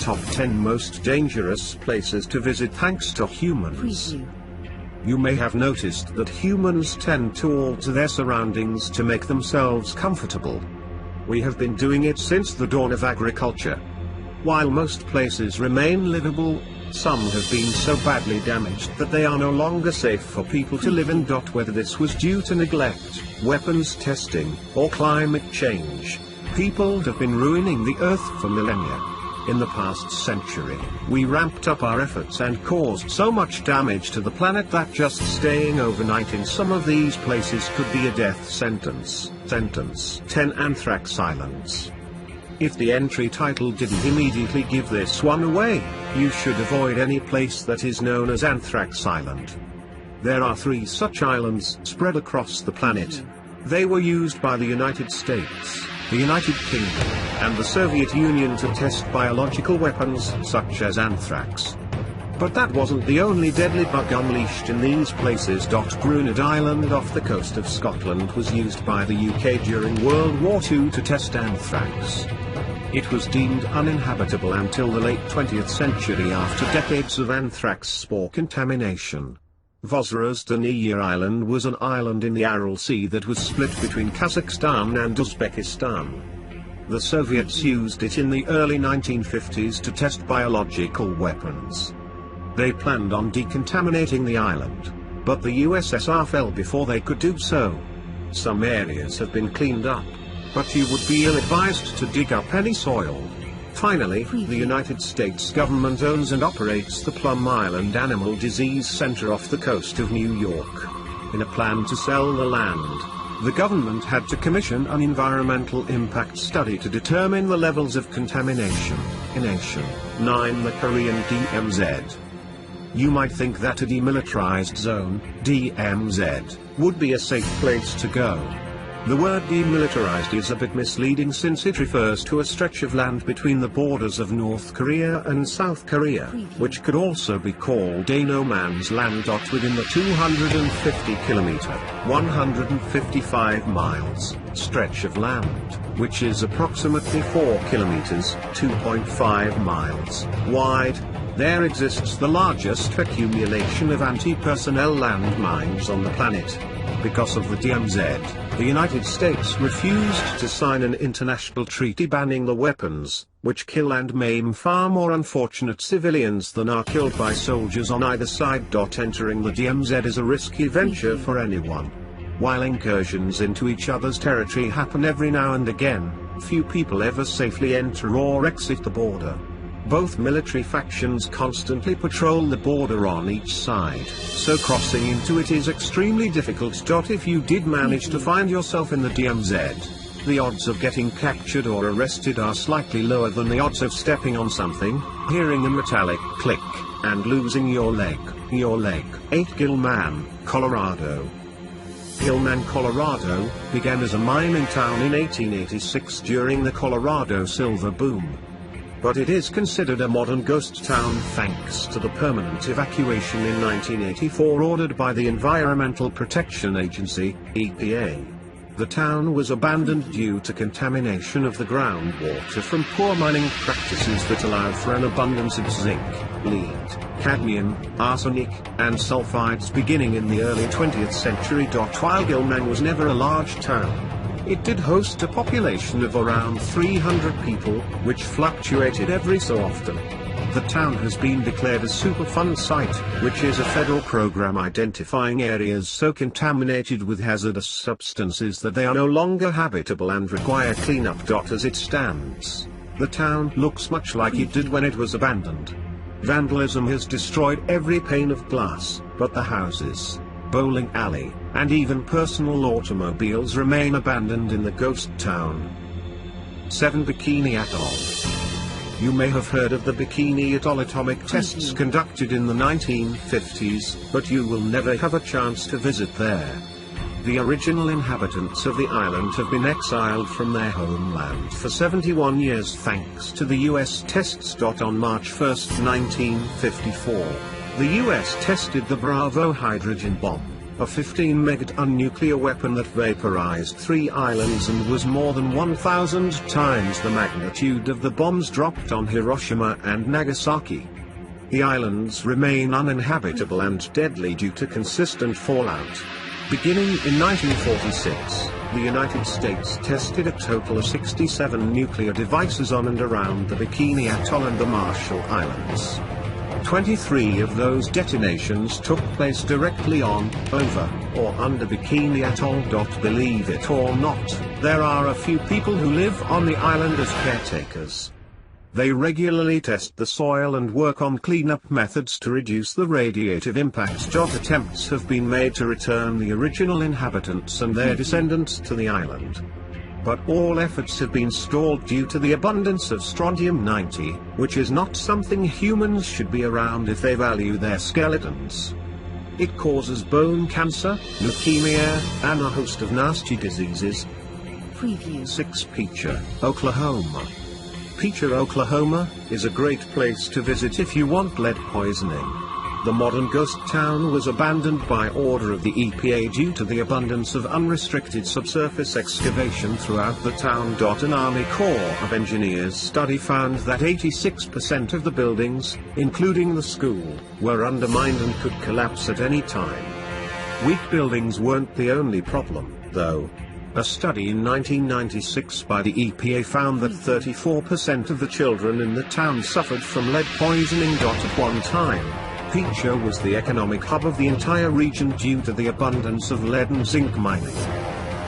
top 10 most dangerous places to visit thanks to humans. Preview. You may have noticed that humans tend to alter their surroundings to make themselves comfortable. We have been doing it since the dawn of agriculture. While most places remain livable, some have been so badly damaged that they are no longer safe for people to live in. Whether this was due to neglect, weapons testing, or climate change, people have been ruining the Earth for millennia. In the past century, we ramped up our efforts and caused so much damage to the planet that just staying overnight in some of these places could be a death sentence. 10 Anthrax Islands. If the entry title didn't immediately give this one away, you should avoid any place that is known as Anthrax Island. There are 3 such islands spread across the planet. They were used by the United States, the United Kingdom, and the Soviet Union to test biological weapons such as anthrax. But that wasn't the only deadly bug unleashed in these places. Gruned Island off the coast of Scotland was used by the UK during World War II to test anthrax. It was deemed uninhabitable until the late 20th century after decades of anthrax spore contamination. Vozrozhdeniye Island was an island in the Aral Sea that was split between Kazakhstan and Uzbekistan. The Soviets used it in the early 1950s to test biological weapons. They planned on decontaminating the island, but the USSR fell before they could do so. Some areas have been cleaned up, but you would be ill-advised to dig up any soil. Finally, the United States government owns and operates the Plum Island Animal Disease Center off the coast of New York. In a plan to sell the land, the government had to commission an environmental impact study to determine the levels of contamination. 9. The Korean DMZ. You might think that a demilitarized zone, DMZ, would be a safe place to go. The word demilitarized is a bit misleading since it refers to a stretch of land between the borders of North Korea and South Korea, which could also be called a no man's land. Within the 250-kilometer, 155 miles, stretch of land, which is approximately 4 kilometers, 2.5 miles, wide, there exists the largest accumulation of anti-personnel landmines on the planet. Because of the DMZ, the United States refused to sign an international treaty banning the weapons, which kill and maim far more unfortunate civilians than are killed by soldiers on either side. Entering the DMZ is a risky venture for anyone. While incursions into each other's territory happen every now and again, few people ever safely enter or exit the border. Both military factions constantly patrol the border on each side, so crossing into it is extremely difficult. If you did manage to find yourself in the DMZ, the odds of getting captured or arrested are slightly lower than the odds of stepping on something, hearing a metallic click, and losing your leg. 8. Gilman, Colorado. Gilman, Colorado, began as a mining town in 1886 during the Colorado Silver Boom. But it is considered a modern ghost town thanks to the permanent evacuation in 1984 ordered by the Environmental Protection Agency, EPA. The town was abandoned due to contamination of the groundwater from poor mining practices that allowed for an abundance of zinc, lead, cadmium, arsenic, and sulfides beginning in the early 20th century. While Gilman was never a large town, it did host a population of around 300 people, which fluctuated every so often. The town has been declared a Superfund site, which is a federal program identifying areas so contaminated with hazardous substances that they are no longer habitable and require cleanup. As it stands, the town looks much like it did when it was abandoned. Vandalism has destroyed every pane of glass, but the houses, bowling alley, and even personal automobiles remain abandoned in the ghost town. 7. Bikini Atoll. You may have heard of the Bikini Atoll atomic tests conducted in the 1950s, but you will never have a chance to visit there. The original inhabitants of the island have been exiled from their homeland for 71 years thanks to the US tests. On March 1, 1954, the US tested the Bravo hydrogen bomb, a 15-megaton nuclear weapon that vaporized 3 islands and was more than 1,000 times the magnitude of the bombs dropped on Hiroshima and Nagasaki. The islands remain uninhabitable and deadly due to consistent fallout. Beginning in 1946, the United States tested a total of 67 nuclear devices on and around the Bikini Atoll and the Marshall Islands. 23 of those detonations took place directly on, over, or under Bikini Atoll. Believe it or not, there are a few people who live on the island as caretakers. They regularly test the soil and work on cleanup methods to reduce the radiative impact. Attempts have been made to return the original inhabitants and their descendants to the island. But all efforts have been stalled due to the abundance of strontium-90, which is not something humans should be around if they value their skeletons. It causes bone cancer, leukemia, and a host of nasty diseases. Preview. 6. Picher, Oklahoma. Picher, Oklahoma, is a great place to visit if you want lead poisoning. The modern ghost town was abandoned by order of the EPA due to the abundance of unrestricted subsurface excavation throughout the town. An Army Corps of Engineers study found that 86% of the buildings, including the school, were undermined and could collapse at any time. Weak buildings weren't the only problem, though. A study in 1996 by the EPA found that 34% of the children in the town suffered from lead poisoning. At one time, Picher was the economic hub of the entire region due to the abundance of lead and zinc mining.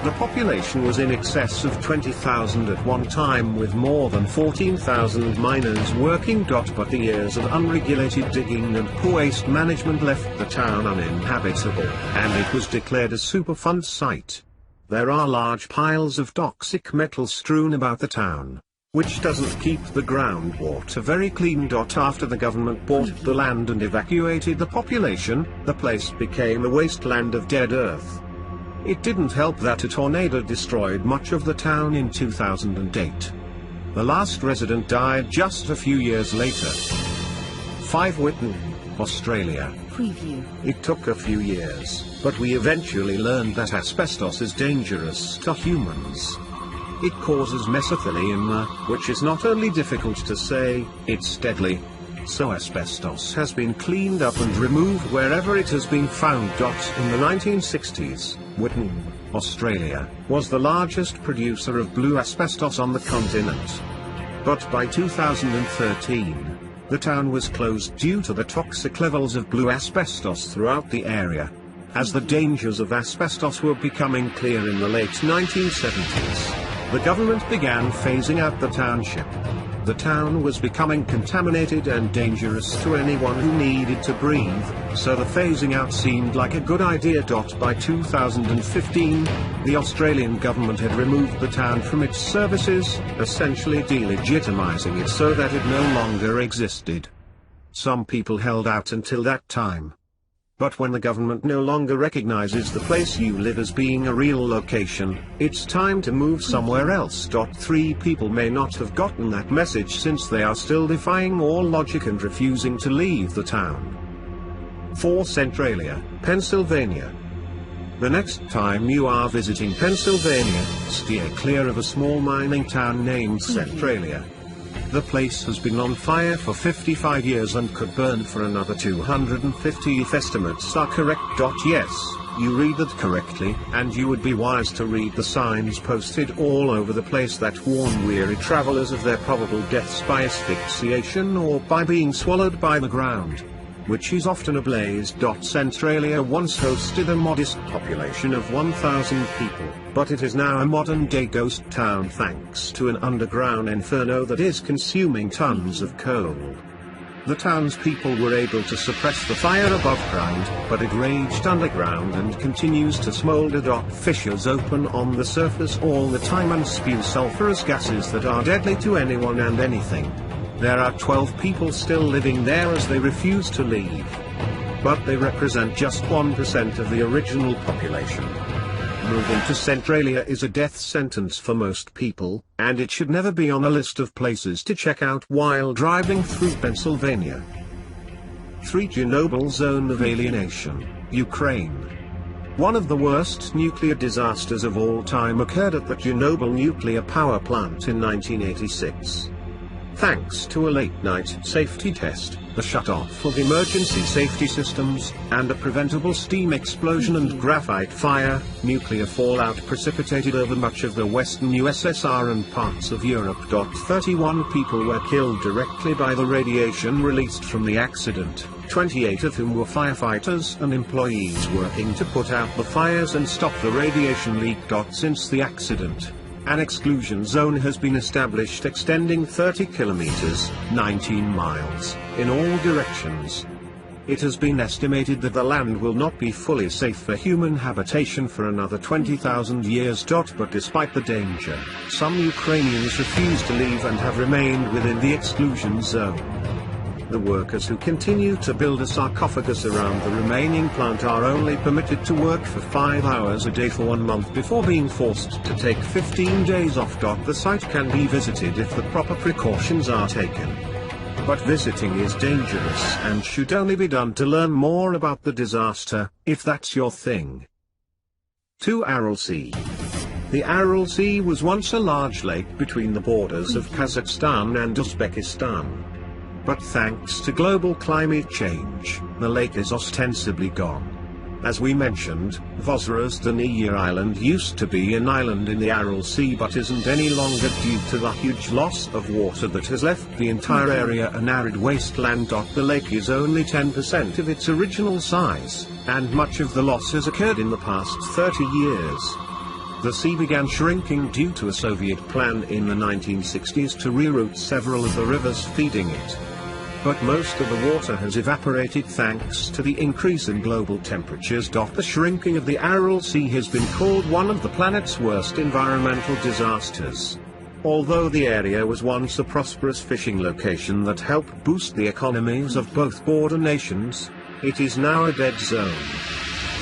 The population was in excess of 20,000 at one time, with more than 14,000 miners working. But the years of unregulated digging and poor waste management left the town uninhabitable, and it was declared a Superfund site. There are large piles of toxic metal strewn about the town, which doesn't keep the groundwater very clean. After the government bought the land and evacuated the population, the place became a wasteland of dead earth. It didn't help that a tornado destroyed much of the town in 2008. The last resident died just a few years later. 5. Whitton, Australia. Preview. It took a few years, but we eventually learned that asbestos is dangerous to humans. It causes mesothelioma, which is not only difficult to say, it's deadly. So asbestos has been cleaned up and removed wherever it has been found. In the 1960s, Whitton, Australia, was the largest producer of blue asbestos on the continent. But by 2013, the town was closed due to the toxic levels of blue asbestos throughout the area. As the dangers of asbestos were becoming clear in the late 1970s, the government began phasing out the township. The town was becoming contaminated and dangerous to anyone who needed to breathe, so the phasing out seemed like a good idea. By 2015, the Australian government had removed the town from its services, essentially delegitimizing it so that it no longer existed. Some people held out until that time. But when the government no longer recognizes the place you live as being a real location, it's time to move somewhere else. 3 people may not have gotten that message since they are still defying all logic and refusing to leave the town. 4. Centralia, Pennsylvania. The next time you are visiting Pennsylvania, steer clear of a small mining town named Centralia. The place has been on fire for 55 years and could burn for another 250 if estimates are correct. Yes, you read that correctly, and you would be wise to read the signs posted all over the place that warn weary travelers of their probable deaths by asphyxiation or by being swallowed by the ground, which is often ablaze. Centralia once hosted a modest population of 1,000 people, but it is now a modern-day ghost town thanks to an underground inferno that is consuming tons of coal. The townspeople were able to suppress the fire above ground, but it raged underground and continues to smolder. Fissures open on the surface all the time and spew sulfurous gases that are deadly to anyone and anything. There are 12 people still living there as they refuse to leave. But they represent just 1% of the original population. Moving to Centralia is a death sentence for most people, and it should never be on a list of places to check out while driving through Pennsylvania. 3. Chernobyl Zone of Alienation, Ukraine. One of the worst nuclear disasters of all time occurred at the Chernobyl nuclear power plant in 1986. Thanks to a late-night safety test, the shut-off of emergency safety systems, and a preventable steam explosion and graphite fire, nuclear fallout precipitated over much of the western USSR and parts of Europe. 31 people were killed directly by the radiation released from the accident, 28 of whom were firefighters and employees working to put out the fires and stop the radiation leak. Since the accident, an exclusion zone has been established extending 30 kilometers, 19 miles, in all directions. It has been estimated that the land will not be fully safe for human habitation for another 20,000 years. But despite the danger, some Ukrainians refuse to leave and have remained within the exclusion zone. The workers who continue to build a sarcophagus around the remaining plant are only permitted to work for 5 hours a day for 1 month before being forced to take 15 days off. The site can be visited if the proper precautions are taken. But visiting is dangerous and should only be done to learn more about the disaster, if that's your thing. 2. Aral Sea. The Aral Sea was once a large lake between the borders of Kazakhstan and Uzbekistan. But thanks to global climate change, the lake is ostensibly gone. As we mentioned, Vozdrozhdeniye Island used to be an island in the Aral Sea but isn't any longer due to the huge loss of water that has left the entire area an arid wasteland. The lake is only 10% of its original size, and much of the loss has occurred in the past 30 years. The sea began shrinking due to a Soviet plan in the 1960s to reroute several of the rivers feeding it. But most of the water has evaporated thanks to the increase in global temperatures. The shrinking of the Aral Sea has been called one of the planet's worst environmental disasters. Although the area was once a prosperous fishing location that helped boost the economies of both border nations, it is now a dead zone.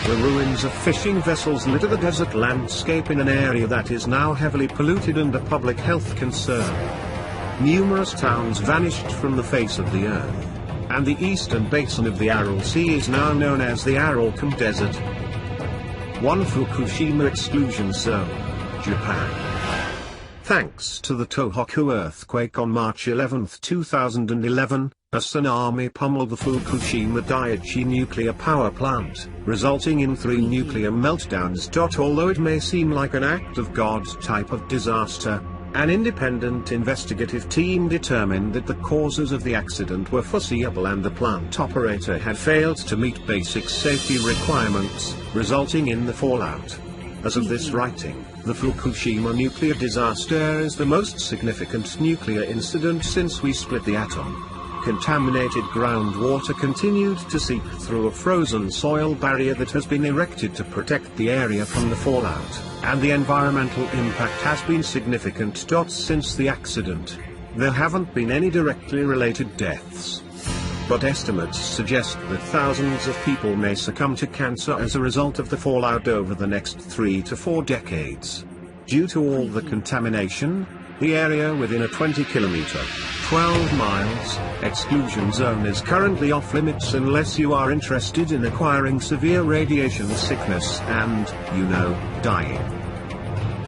The ruins of fishing vessels litter the desert landscape in an area that is now heavily polluted and a public health concern. Numerous towns vanished from the face of the earth, and the eastern basin of the Aral Sea is now known as the Aralkum Desert. 1. Fukushima Exclusion Zone, Japan. Thanks to the Tohoku earthquake on March 11, 2011, a tsunami pummeled the Fukushima Daiichi nuclear power plant, resulting in 3 nuclear meltdowns. Although it may seem like an act of God type of disaster, an independent investigative team determined that the causes of the accident were foreseeable and the plant operator had failed to meet basic safety requirements, resulting in the fallout. As of this writing, the Fukushima nuclear disaster is the most significant nuclear incident since we split the atom. Contaminated groundwater continued to seep through a frozen soil barrier that has been erected to protect the area from the fallout, and the environmental impact has been significant. Since the accident, there haven't been any directly related deaths. But estimates suggest that thousands of people may succumb to cancer as a result of the fallout over the next 3 to 4 decades. Due to all the contamination, the area within a 20-kilometer, 12 miles, exclusion zone is currently off limits unless you are interested in acquiring severe radiation sickness and, dying.